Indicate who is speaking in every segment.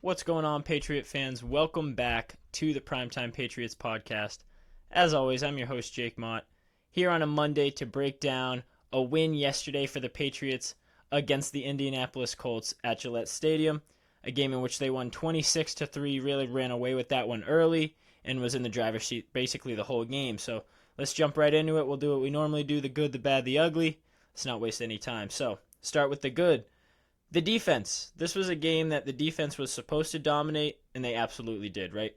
Speaker 1: What's going on, Patriot fans? Welcome back to the PrimeTime Patriots podcast. As always, I'm your host, Jake Mott, here on a Monday to break down a win yesterday for the Patriots against the Indianapolis Colts at Gillette Stadium, a game in which they won 26-3, really ran away with that one early, and was in the driver's seat basically the whole game. So let's jump right into it. We'll do what we normally do, the good, the bad, the ugly. Let's not waste any time. So start with the good. The defense. This was a game that the defense was supposed to dominate, and they absolutely did, right?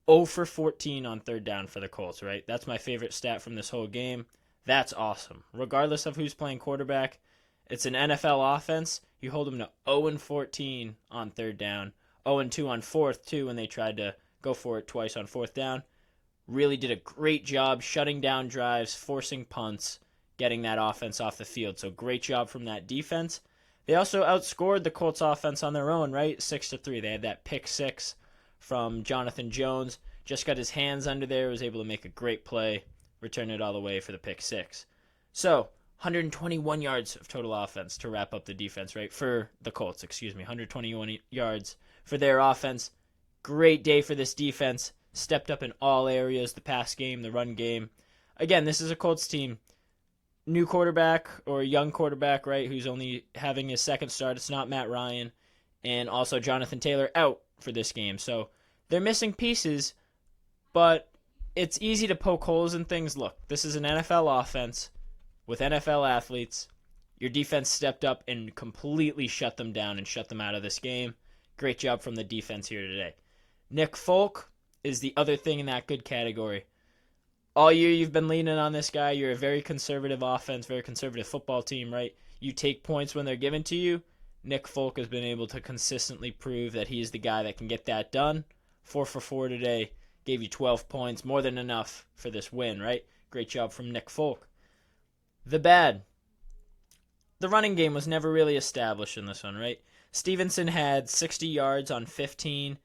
Speaker 1: 0 for 14 on third down for the Colts, right? That's my favorite stat from this whole game. That's awesome. Regardless of who's playing quarterback, it's an NFL offense. You hold them to 0 and 14 on third down, 0 and 2 on fourth, too, when they tried to go for it twice on fourth down. Really did a great job shutting down drives, forcing punts, getting that offense off the field. So great job from that defense. They also outscored the Colts offense on their own, right? 6-3. They had that pick six from Jonathan Jones. Just got his hands under there, was able to make a great play, return it all the way for the pick six. So 121 yards of total offense to wrap up the defense, right? For the Colts, 121 yards for their offense. Great day for this defense. Stepped up in all areas, the pass game, the run game. Again, this is a Colts team. New quarterback or young quarterback, right, who's only having his second start. It's not Matt Ryan. And also Jonathan Taylor out for this game. So they're missing pieces, but it's easy to poke holes in things. Look, this is an NFL offense with NFL athletes. Your defense stepped up and completely shut them down and shut them out of this game. Great job from the defense here today. Nick Folk is the other thing in that good category. All year you've been leaning on this guy. You're a very conservative offense, very conservative football team, right? You take points when they're given to you. Nick Folk has been able to consistently prove that he's the guy that can get that done. 4 for 4 today. Gave you 12 points, more than enough for this win, right? Great job from Nick Folk. The bad. The running game was never really established in this one, right? Stevenson had 60 yards on 15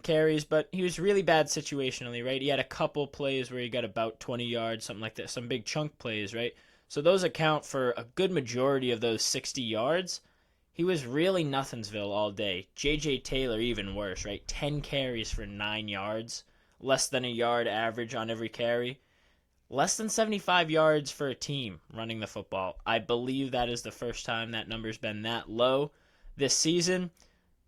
Speaker 1: carries, but he was really bad situationally, right? He had a couple plays where he got about 20 yards, something like that, some big chunk plays, right? So those account for a good majority of those 60 yards. He was really nothingsville all day. J.J. Taylor even worse, right? 10 carries for 9 yards, less than a yard average on every carry. Less than 75 yards for a team running the football. I believe that is the first time that number's been that low this season.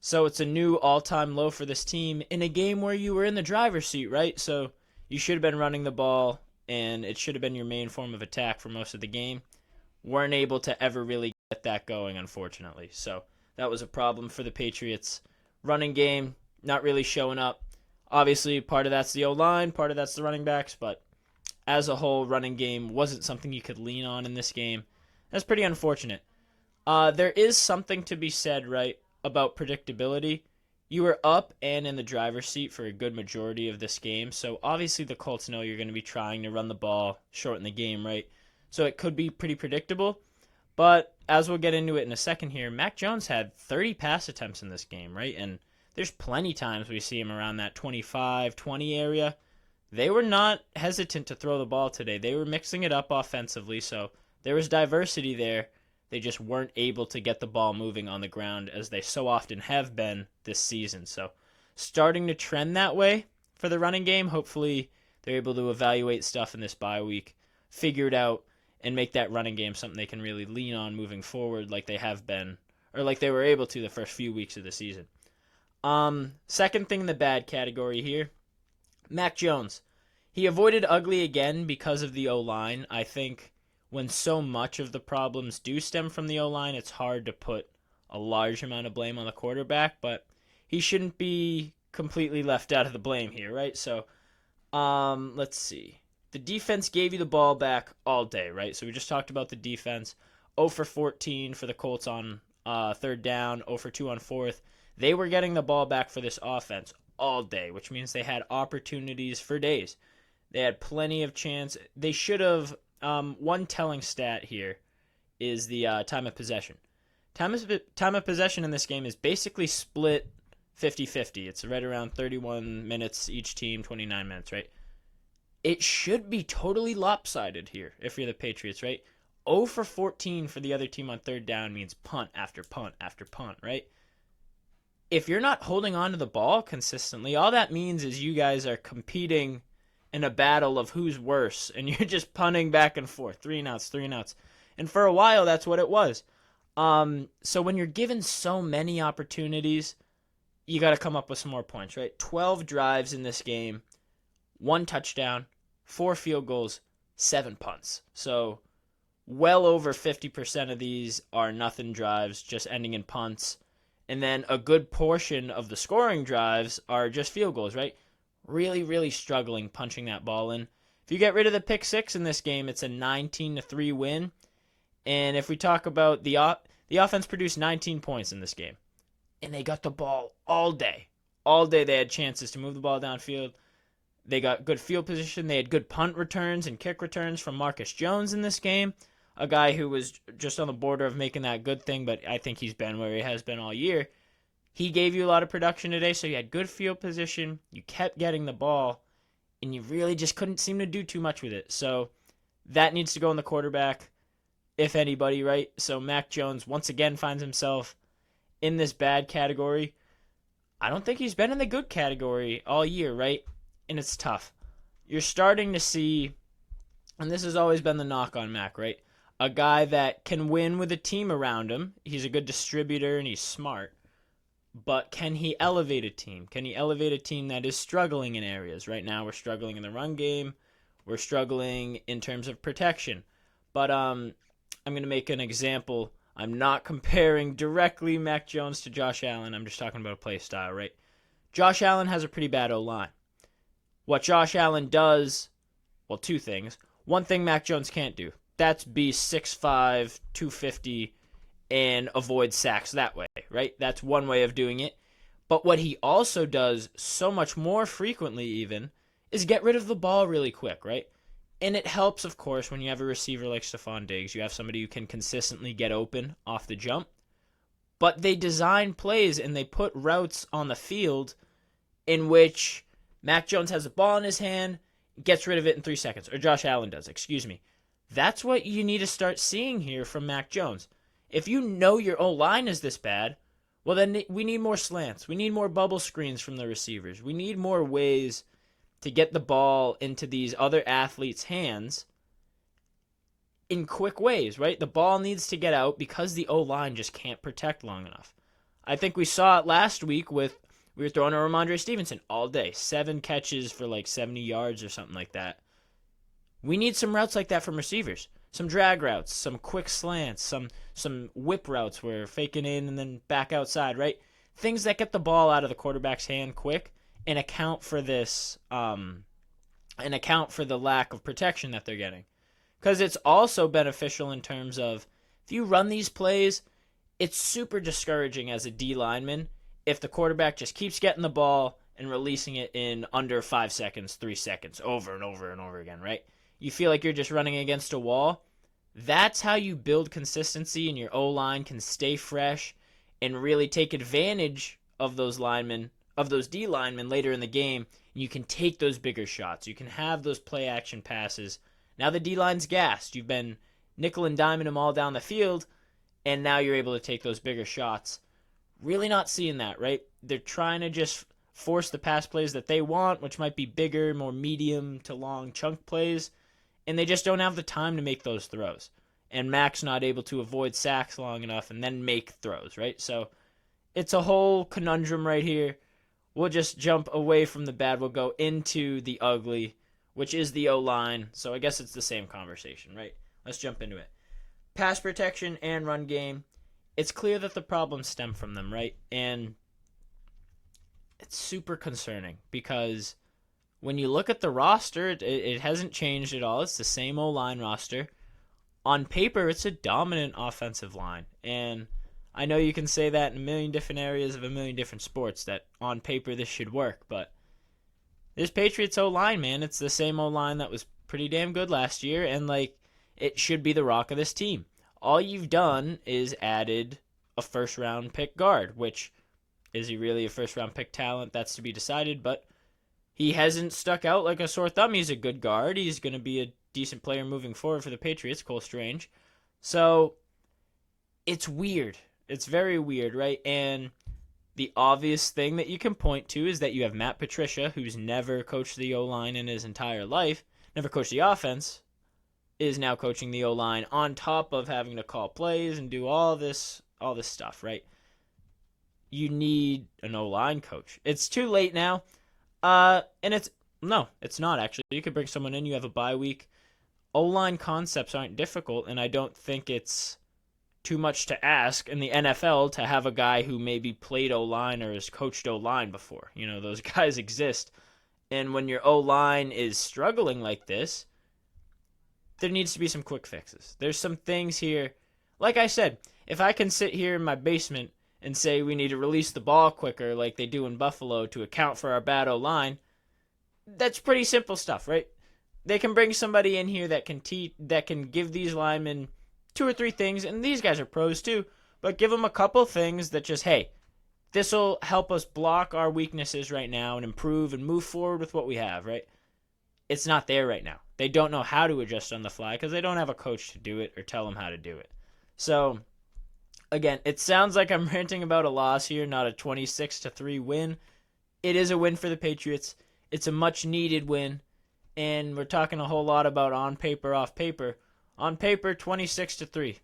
Speaker 1: So it's a new all-time low for this team in a game where you were in the driver's seat, right? So you should have been running the ball, and it should have been your main form of attack for most of the game. Weren't able to ever really get that going, unfortunately. So that was a problem for the Patriots. Running game, not really showing up. Obviously, part of that's the O-line, part of that's the running backs, but as a whole, running game wasn't something you could lean on in this game. That's pretty unfortunate. There is something to be said, right, about predictability. You were up and in the driver's seat for a good majority of this game, so obviously the Colts know you're going to be trying to run the ball, shorten the game, right? So it could be pretty predictable, but as we'll get into it in a second here, Mac Jones had 30 pass attempts in this game, right? And there's plenty times we see him around that 25-20 area. They were not hesitant to throw the ball today. They were mixing it up offensively, so there was diversity there. They just weren't able to get the ball moving on the ground as they so often have been this season. So starting to trend that way for the running game. Hopefully they're able to evaluate stuff in this bye week, figure it out, and make that running game something they can really lean on moving forward like they have been, or like they were able to the first few weeks of the season. Second thing in the bad category here, Mac Jones. He avoided ugly again because of the O-line. I think when so much of the problems do stem from the O-line, it's hard to put a large amount of blame on the quarterback, but he shouldn't be completely left out of the blame here, right? So, let's see. The defense gave you the ball back all day, right? So we just talked about the defense. 0 for 14 for the Colts on third down, 0 for 2 on fourth. They were getting the ball back for this offense all day, which means they had opportunities for days. They had plenty of chance. They should have. One telling stat here is the time of possession. Time of possession in this game is basically split 50-50. It's right around 31 minutes each team, 29 minutes, right? It should be totally lopsided here if you're the Patriots, right? 0 for 14 for the other team on third down means punt after punt after punt, right? if you're not holding on to the ball consistently, all that means is you guys are competing in a battle of who's worse, and you're just punting back and forth, 3-and-outs, 3-and-outs. And for a while, that's what it was. So when you're given so many opportunities, you got to come up with some more points, right? 12 drives in this game, 1 touchdown, 4 field goals, 7 punts. So well over 50% of these are nothing drives, just ending in punts. And then a good portion of the scoring drives are just field goals, right? Really, really struggling punching that ball in. If you get rid of the pick six in this game, it's a 19-3 win. And if we talk about the offense produced 19 points in this game. And they got the ball all day. All day they had chances to move the ball downfield. They got good field position. They had good punt returns and kick returns from Marcus Jones in this game, a guy who was just on the border of making that good thing, but I think he's been where he has been all year. He gave you a lot of production today, so you had good field position. You kept getting the ball, and you really just couldn't seem to do too much with it. So that needs to go in the quarterback, if anybody, right? So Mac Jones once again finds himself in this bad category. I don't think he's been in the good category all year, right? And it's tough. You're starting to see, and this has always been the knock on Mac, right? A guy that can win with a team around him. He's a good distributor and he's smart. But can he elevate a team? Can he elevate a team that is struggling in areas? Right now we're struggling in the run game. We're struggling in terms of protection. But I'm going to make an example. I'm not comparing directly Mac Jones to Josh Allen. I'm just talking about a play style, right? Josh Allen has a pretty bad O-line. What Josh Allen does, well, 2 things. One thing Mac Jones can't do. That's be 6'5", 250, and avoid sacks that way, right? That's one way of doing it. But what he also does so much more frequently even is get rid of the ball really quick, right? And it helps, of course, when you have a receiver like Stephon Diggs. You have somebody who can consistently get open off the jump. But they design plays and they put routes on the field in which Mac Jones has the ball in his hand, gets rid of it in 3 seconds. Or Josh Allen does, excuse me. That's what you need to start seeing here from Mac Jones. If you know your O-line is this bad, well, then we need more slants. We need more bubble screens from the receivers. We need more ways to get the ball into these other athletes' hands in quick ways, right? The ball needs to get out because the O-line just can't protect long enough. I think we saw it last week with, we were throwing to Ramondre Stevenson all day. 7 catches for like 70 yards or something like that. We need some routes like that from receivers. Some drag routes, some quick slants, some whip routes where we're faking in and then back outside, right? Things that get the ball out of the quarterback's hand quick and account for this, and account for the lack of protection that they're getting. Because it's also beneficial in terms of, if you run these plays, it's super discouraging as a D lineman if the quarterback just keeps getting the ball and releasing it in under 5 seconds, 3 seconds, over and over and over again, right? You feel like you're just running against a wall. That's how you build consistency, and your O-line can stay fresh and really take advantage of those linemen, of those D linemen later in the game. You can take those bigger shots. You can have those play action passes. Now the D-line's gassed. You've been nickel and diming them all down the field, and now you're able to take those bigger shots. Really not seeing that, right? They're trying to just force the pass plays that they want, which might be bigger, more medium to long chunk plays, and they just don't have the time to make those throws. And Mac's not able to avoid sacks long enough and then make throws, right? So it's a whole conundrum right here. We'll just jump away from the bad. We'll go into the ugly, which is the O-line. So I guess it's the same conversation, right? Let's jump into it. Pass protection and run game. It's clear that the problems stem from them, right? And it's super concerning because when you look at the roster, it hasn't changed at all. It's the same O-line roster. On paper, it's a dominant offensive line. And I know you can say that in a million different areas of a million different sports, that on paper this should work. But this Patriots O-line, man, it's the same O-line that was pretty damn good last year. And, like, it should be the rock of this team. All you've done is added a first-round pick guard, which, is he really a first-round pick talent? That's to be decided, but he hasn't stuck out like a sore thumb. He's a good guard. He's going to be a decent player moving forward for the Patriots, Cole Strange. So it's weird. It's very weird, right? And The obvious thing that you can point to is that you have Matt Patricia, who's never coached the O-line in his entire life, never coached the offense, is now coaching the O-line on top of having to call plays and do all this stuff, right? You need an O-line coach. It's too late now. And it's not actually. You could bring someone in. You have a bye week. O-line concepts aren't difficult, and I don't think it's too much to ask in the NFL to have a guy who maybe played O-line or has coached O-line before. Those guys exist. And when your O-line is struggling like this, there needs to be some quick fixes. There's some things here. Like I said, if I can sit here in my basement and say we need to release the ball quicker like they do in Buffalo to account for our bad O-line, that's pretty simple stuff, right? They can bring somebody in here that can give these linemen 2 or 3 things, and these guys are pros too, but give them a couple things that just, hey, this will help us block our weaknesses right now and improve and move forward with what we have, right? It's not there right now. They don't know how to adjust on the fly because they don't have a coach to do it or tell them how to do it. So, again, it sounds like I'm ranting about a loss here, not a 26-3 win. It is a win for the Patriots. It's a much-needed win, and we're talking a whole lot about on paper, off paper. On paper, 26-3.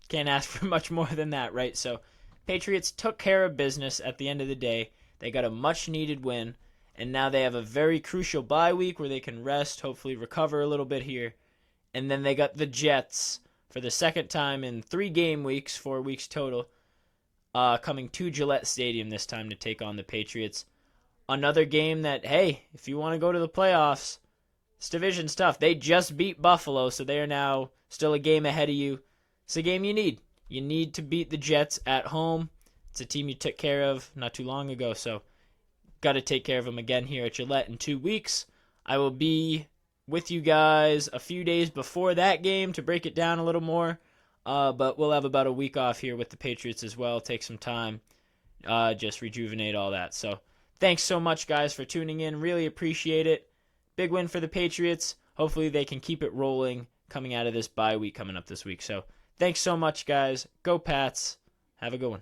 Speaker 1: Can't ask for much more than that, right? So, Patriots took care of business at the end of the day. They got a much-needed win, and now they have a very crucial bye week where they can rest, hopefully recover a little bit here. And then they got the Jets for the second time in 3 game weeks, 4 weeks total, coming to Gillette Stadium this time to take on the Patriots. Another game that, hey, if you want to go to the playoffs, it's division stuff. They just beat Buffalo, so they are now still a game ahead of you. It's a game you need. You need to beat the Jets at home. It's a team you took care of not too long ago, so got to take care of them again here at Gillette in 2 weeks. I will be with you guys a few days before that game to break it down a little more, but we'll have about a week off here with the Patriots as well. Take some time, just rejuvenate all that. So thanks so much, guys, for tuning in. Really appreciate it. Big win for the Patriots. Hopefully they can keep it rolling coming out of this bye week coming up this week. So thanks so much, guys. Go Pats. Have a good one.